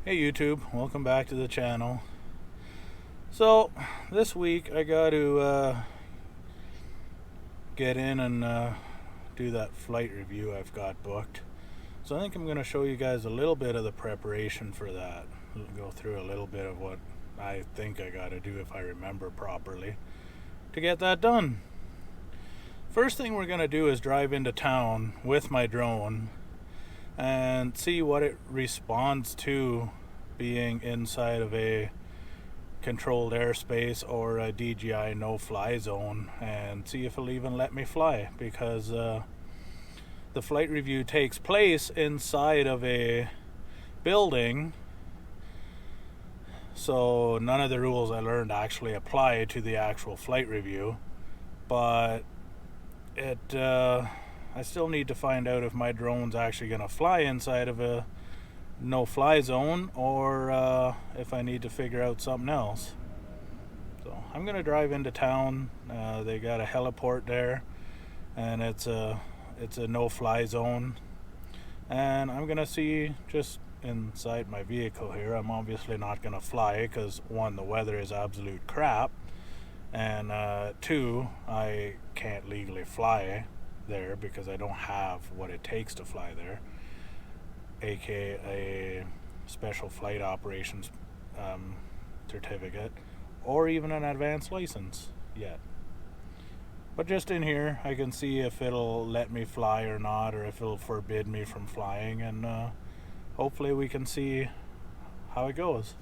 Hey YouTube, welcome back to the channel. So this week I got to get in and do that flight review I've got booked. So I think I'm going to show you guys a little bit of the preparation for that. I'll go through a little bit of what I think I got to do, if I remember properly, to get that done. First thing we're going to do is drive into town with my drone and see what it responds to being inside of a controlled airspace or a DJI no-fly zone, and see if it'll even let me fly, because the flight review takes place inside of a building, so none of the rules I learned actually apply to the actual flight review. But I still need to find out if my drone's actually going to fly inside of a no-fly zone, or if I need to figure out something else. So I'm going to drive into town. They got a heliport there, and it's a no-fly zone. And I'm going to see just inside my vehicle here. I'm obviously not going to fly because, one, the weather is absolute crap, and two, I can't legally fly there because I don't have what it takes to fly there, aka a special flight operations certificate, or even an advanced license yet. But just in here I can see if it'll let me fly or not, or if it'll forbid me from flying, and hopefully we can see how it goes.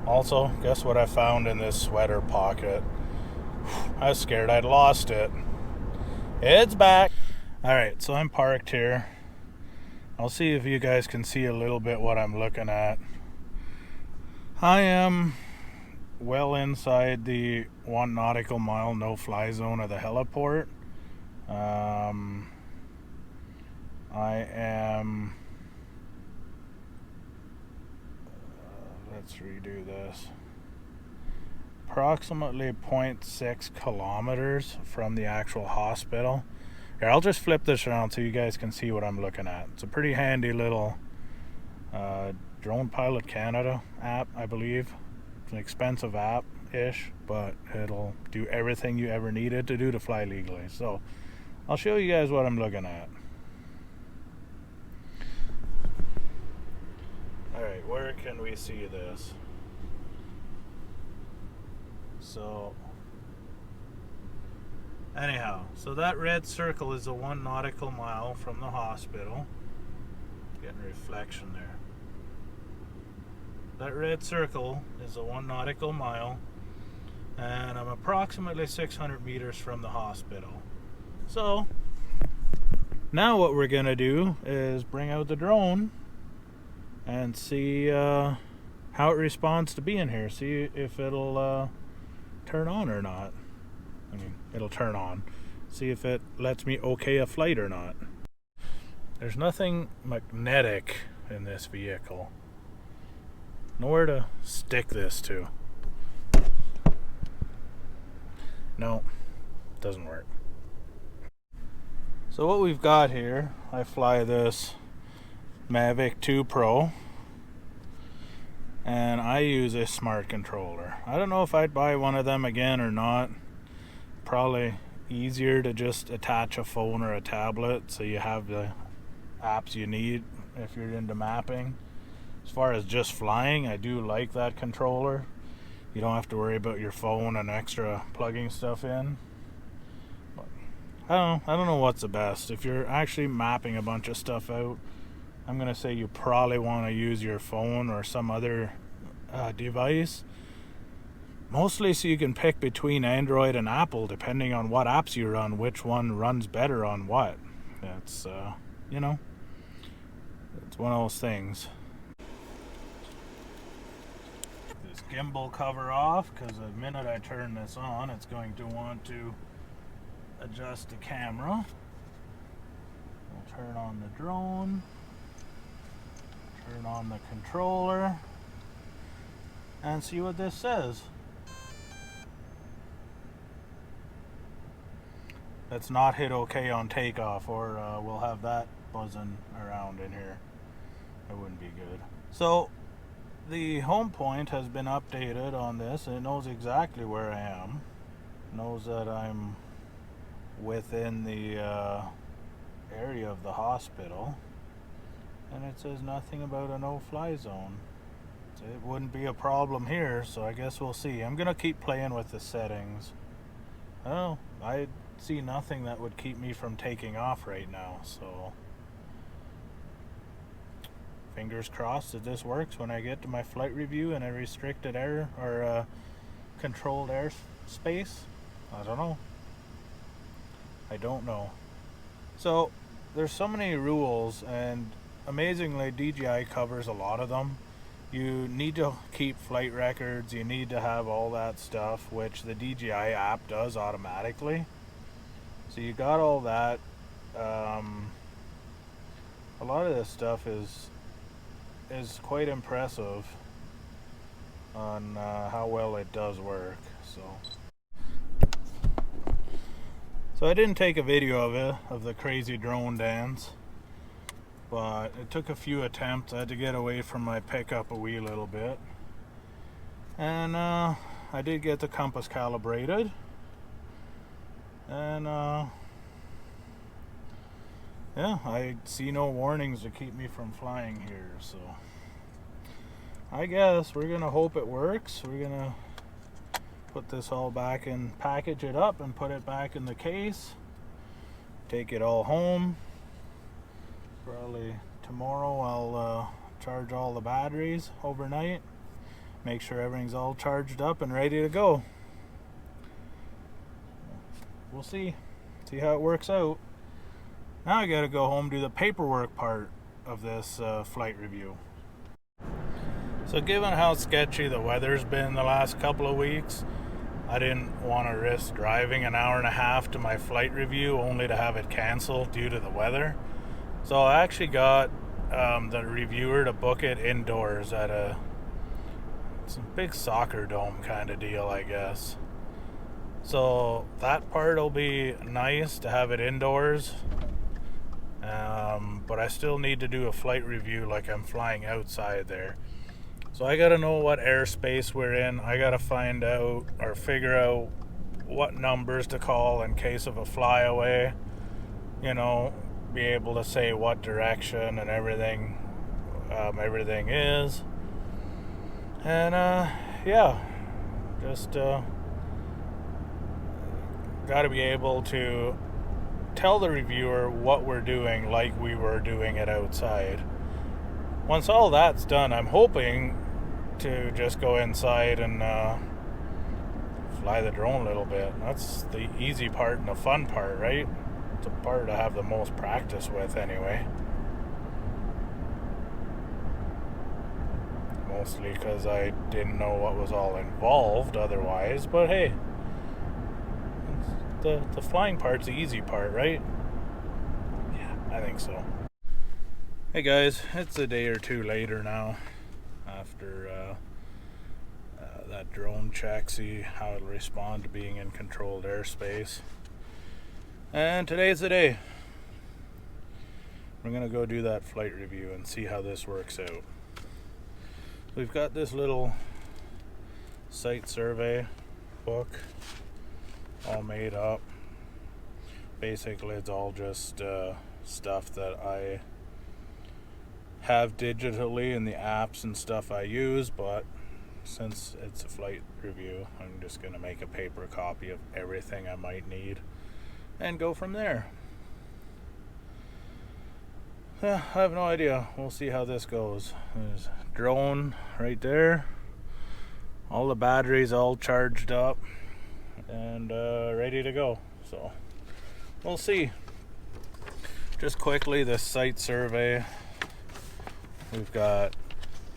Also, guess what I found in this sweater pocket? I was scared I'd lost it. It's back. Alright, so I'm parked here. I'll see if you guys can see a little bit what I'm looking at. I am well inside the 1 nautical mile no-fly zone of the heliport. I am... let's redo this. Approximately 0.6 kilometers from the actual hospital. Here, I'll just flip this around so you guys can see what I'm looking at. It's a pretty handy little Drone Pilot Canada app, I believe. It's an expensive app-ish, but it'll do everything you ever needed to do to fly legally. So I'll show you guys what I'm looking at. Alright, where can we see this? So anyhow, so that red circle is the 1 nautical mile from the hospital. Getting reflection there. That red circle is the 1 nautical mile, and I'm approximately 600 meters from the hospital. So now what we're gonna do is bring out the drone and see how it responds to being here. See if it'll turn on or not. I mean, it'll turn on. See if it lets me okay a flight or not. There's nothing magnetic in this vehicle. Nowhere to stick this to. No, doesn't work. So what we've got here, I fly this Mavic 2 Pro, and I use a smart controller. I don't know if I'd buy one of them again or not. Probably easier to just attach a phone or a tablet so you have the apps you need if you're into mapping. As far as just flying, I do like that controller. You don't have to worry about your phone and extra plugging stuff in. But I don't know what's the best. If you're actually mapping a bunch of stuff out, I'm going to say you probably want to use your phone or some other device. Mostly so you can pick between Android and Apple, depending on what apps you run, which one runs better on what. It's, you know, it's one of those things. This gimbal cover off, because the minute I turn this on, it's going to want to adjust the camera. We'll turn on the drone. Turn on the controller and see what this says. that's not hit okay on takeoff, or we'll have that buzzing around in here. It wouldn't be good. So the home point has been updated on this. It knows exactly where I am. It knows that I'm within the area of the hospital, and it says nothing about a no-fly zone. So it wouldn't be a problem here, so I guess we'll see. I'm gonna keep playing with the settings. Oh, I see nothing that would keep me from taking off right now, so fingers crossed that this works when I get to my flight review in a restricted air or controlled air space. I don't know. So there's so many rules, and amazingly DJI covers a lot of them. You need to keep flight records, you need to have all that stuff, which the DJI app does automatically. So you got all that. A lot of this stuff is quite impressive on how well it does work. So I didn't take a video of the crazy drone dance, but it took a few attempts. I had to get away from my pickup a wee little bit, and I did get the compass calibrated, and yeah, I see no warnings to keep me from flying here, so I guess we're gonna hope it works. We're gonna put this all back and package it up and put it back in the case, take it all home. Probably tomorrow I'll charge all the batteries overnight, make sure everything's all charged up and ready to go. We'll see how it works out. Now I gotta go home, do the paperwork part of this flight review. So given how sketchy the weather's been the last couple of weeks, I didn't want to risk driving an hour and a half to my flight review only to have it canceled due to the weather. So I actually got the reviewer to book it indoors at it's a big soccer dome kind of deal, I guess. So that part will be nice to have it indoors. But I still need to do a flight review like I'm flying outside there. So I gotta know what airspace we're in. I gotta find out or figure out what numbers to call in case of a flyaway. You know, be able to say what direction and everything is. And yeah, just gotta be able to tell the reviewer what we're doing like we were doing it outside. Once all that's done, I'm hoping to just go inside and fly the drone a little bit. That's the easy part and the fun part, right? It's the part I have the most practice with anyway. Mostly because I didn't know what was all involved otherwise, but hey, the flying part's the easy part, right? Yeah, I think so. Hey guys, it's a day or two later now after that drone check, see how it'll respond to being in controlled airspace. And today's the day. We're gonna go do that flight review and see how this works out. We've got this little site survey book all made up. Basically it's all just stuff that I have digitally in the apps and stuff I use, but since it's a flight review, I'm just going to make a paper copy of everything I might need and go from there. I have no idea. We'll see how this goes. There's a drone right there. All the batteries all charged up and ready to go. So we'll see. Just quickly, this site survey. We've got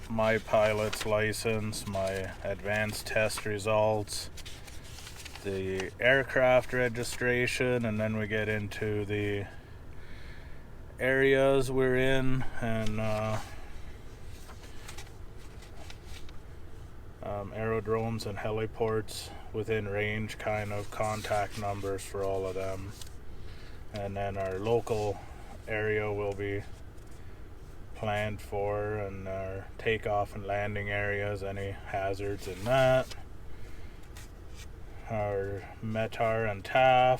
my pilot's license, my advanced test results, the aircraft registration, and then we get into the areas we're in and aerodromes and heliports within range, kind of contact numbers for all of them. and then our local area will be planned for, and our takeoff and landing areas, any hazards in that, our METAR and TAF,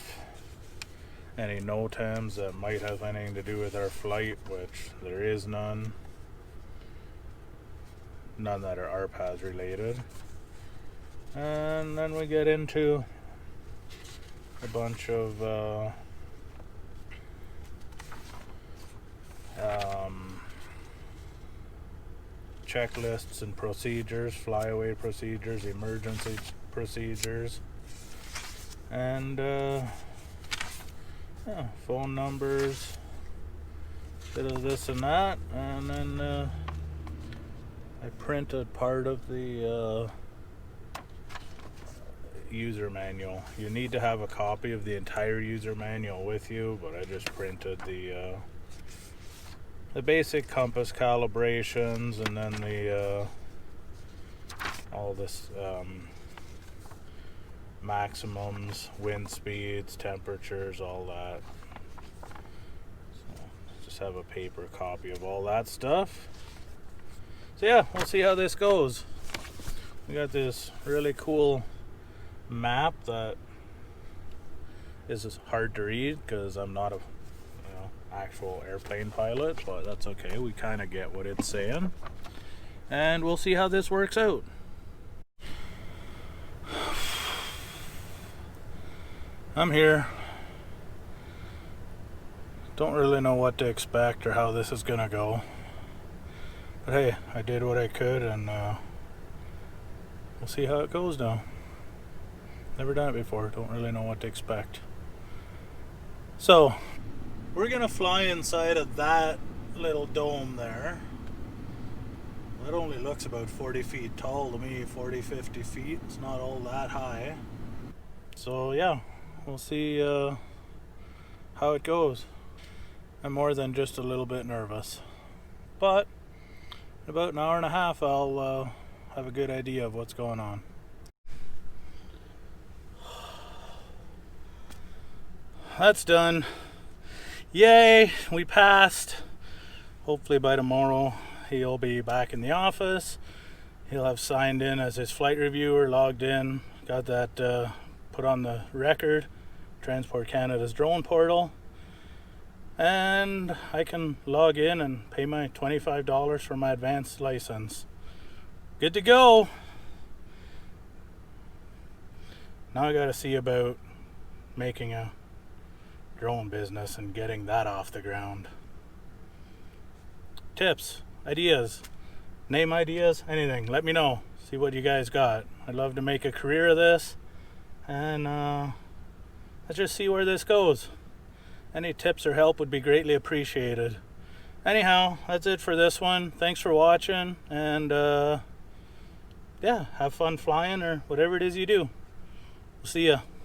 any NOTAMs that might have anything to do with our flight, which there is none that are Rpas related. And then we get into a bunch of checklists and procedures, flyaway procedures, emergency procedures, and phone numbers, bit of this and that. And then I printed part of the user manual. You need to have a copy of the entire user manual with you, but I just printed the basic compass calibrations, and then the all this maximums, wind speeds, temperatures, all that. So just have a paper copy of all that stuff. So yeah, we'll see how this goes. We got this really cool map that is hard to read because I'm not a actual airplane pilot, but that's okay. We kind of get what it's saying, and we'll see how this works out. I'm here. Don't really know what to expect or how this is gonna go, but hey, I did what I could, and we'll see how it goes now. Never done it before, don't really know what to expect. So we're gonna fly inside of that little dome there. That only looks about 40 feet tall to me, 40, 50 feet. It's not all that high. So yeah, we'll see how it goes. I'm more than just a little bit nervous, but in about an hour and a half I'll have a good idea of what's going on. That's done. Yay, we passed. Hopefully by tomorrow he'll be back in the office. He'll have signed in as his flight reviewer, logged in, got that put on the record, Transport Canada's drone portal, and I can log in and pay my $25 for my advanced license. Good to go. Now I gotta see about making a drone business and getting that off the ground. Tips, ideas, name ideas, anything, let me know. See what you guys got. I'd love to make a career of this, and let's just see where this goes. Any tips or help would be greatly appreciated. Anyhow, that's it for this one. Thanks for watching, and yeah, have fun flying or whatever it is you do. We'll see ya.